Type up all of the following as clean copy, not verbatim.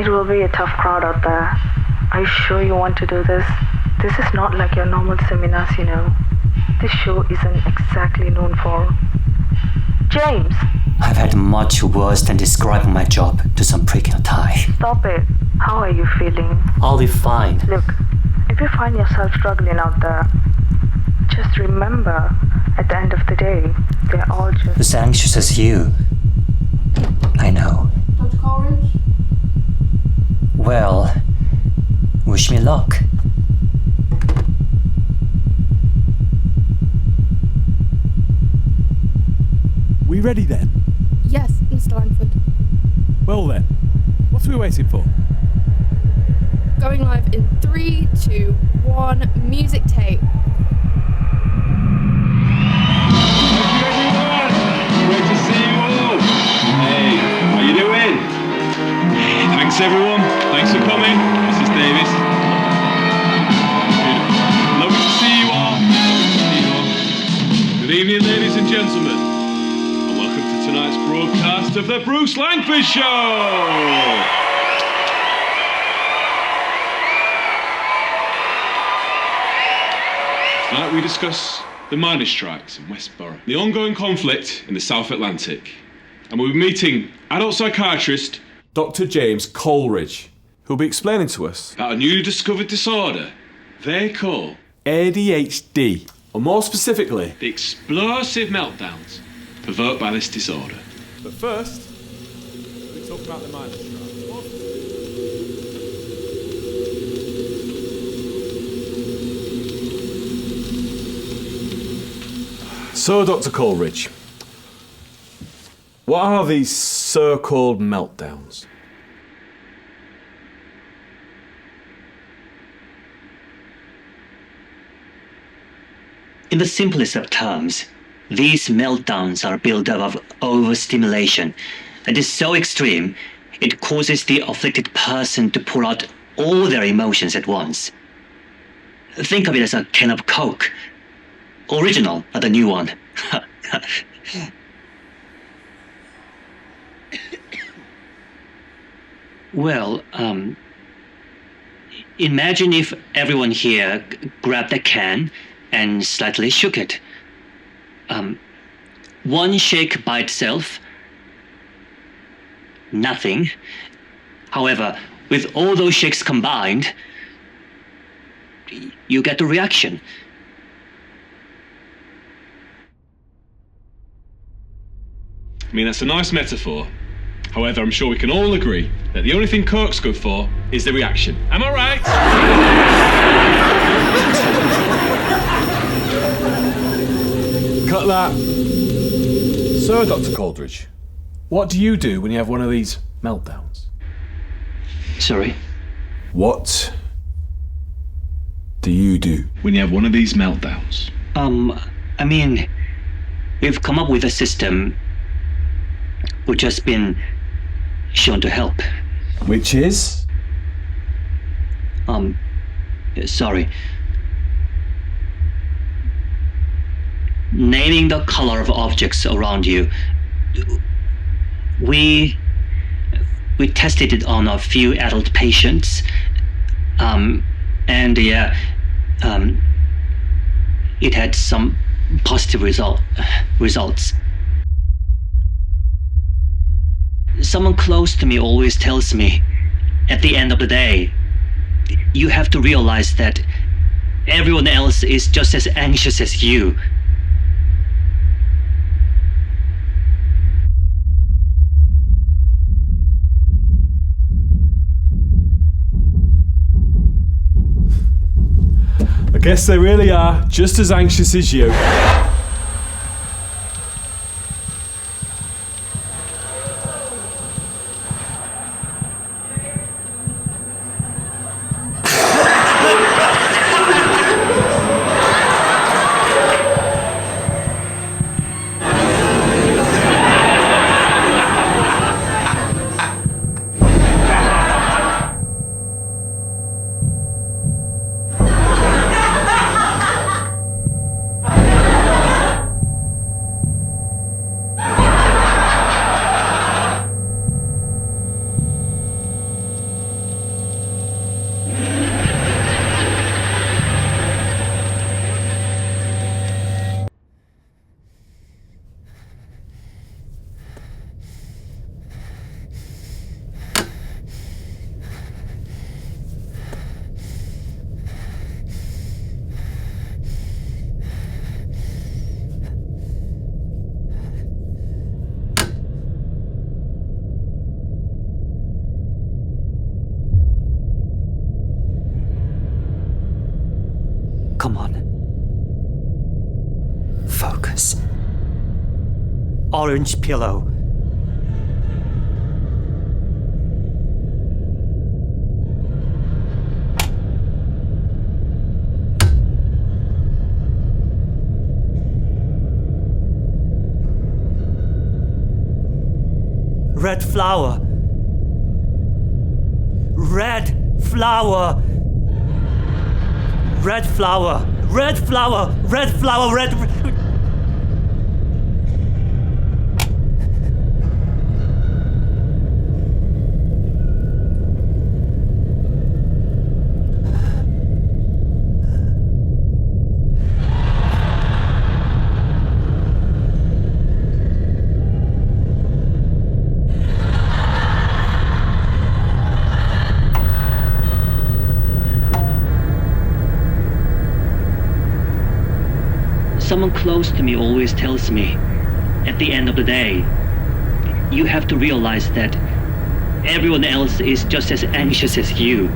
It will be a tough crowd out there. Are you sure you want to do this? This is not like your normal seminars, you know. This show isn't exactly known for... James! I've had much worse than describing my job to some prick in a tie. Stop it. How are you feeling? I'll be fine. Look, if you find yourself struggling out there, just remember, at the end of the day, they're all just... As anxious as you. I know. Dr. Colridge? Well, wish me luck. We ready then? Yes, Mr. Langford. Well then, what are we waiting for? Going live in 3, 2, 1, music tape. Thank you everyone! Great to see you all! Hey, how you doing? Thanks everyone, thanks for coming. Mrs. Davis. Lovely to see you all. Good evening ladies and gentlemen. And welcome to tonight's broadcast of the Bruce Langford Show! Tonight we discuss the miners' strikes in Westboro, the ongoing conflict in the South Atlantic, and we'll be meeting adult psychiatrist Dr. James Colridge, who'll be explaining to us about a newly discovered disorder they call ADHD, or more specifically... the explosive meltdowns provoked by this disorder. But first, we'll talk about the miners' strike. So, Dr. Colridge, what are these so-called meltdowns? In the simplest of terms, these meltdowns are built up of overstimulation that is so extreme it causes the afflicted person to pour out all their emotions at once. Think of it as a can of Coke. Original, not the new one. Well, imagine if everyone here grabbed a can and slightly shook it. One shake by itself, nothing. However, with all those shakes combined, you get a reaction. I mean, that's a nice metaphor. However, I'm sure we can all agree that the only thing Coke's good for is the reaction. Am I right? Cut that. So, Dr. Colridge, what do you do when you have one of these meltdowns? Sorry? What do you do? When you have one of these meltdowns. I mean, we've come up with a system which has been shown to help. Which is? Sorry. Naming the color of objects around you. We tested it on a few adult patients, and yeah, it had some positive results. Someone close to me always tells me, at the end of the day, you have to realize that everyone else is just as anxious as you. I guess they really are just as anxious as you. orange pillow. Red flower. Red flower. Red flower. Red flower. Red flower. Red. Someone close to me always tells me, at the end of the day, you have to realize that everyone else is just as anxious as you.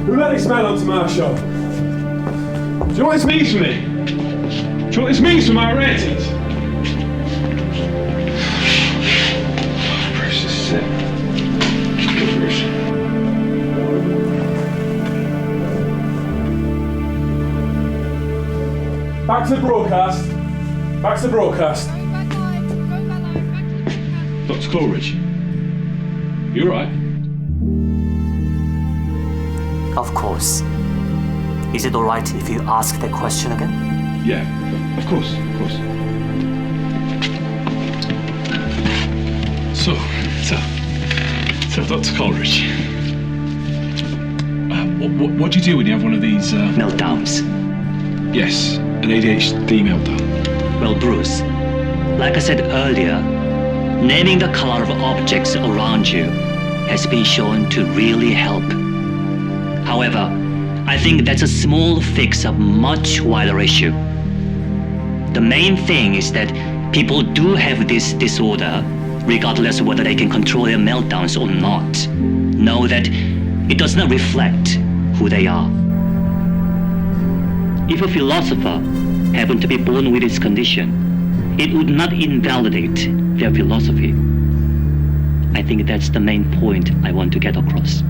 Who let this man onto my show? Do you know what this means for me? Do you know what this means for my ratings? Bruce is sick. Bruce. Back to the broadcast. Back to the broadcast. Going back live. Going back live. Back to the Dr. Colridge. You alright? Of course. Is it alright if you ask that question again? Yeah, of course, of course. So, Dr. Colridge. What do you do when you have one of these, Meltdowns. Yes, an ADHD meltdown. Well, Bruce, like I said earlier, naming the color of objects around you has been shown to really help. However, I think that's a small fix of much wider issue. The main thing is that people do have this disorder, regardless of whether they can control their meltdowns or not. Know that it does not reflect who they are. If a philosopher happened to be born with this condition, it would not invalidate their philosophy. I think that's the main point I want to get across.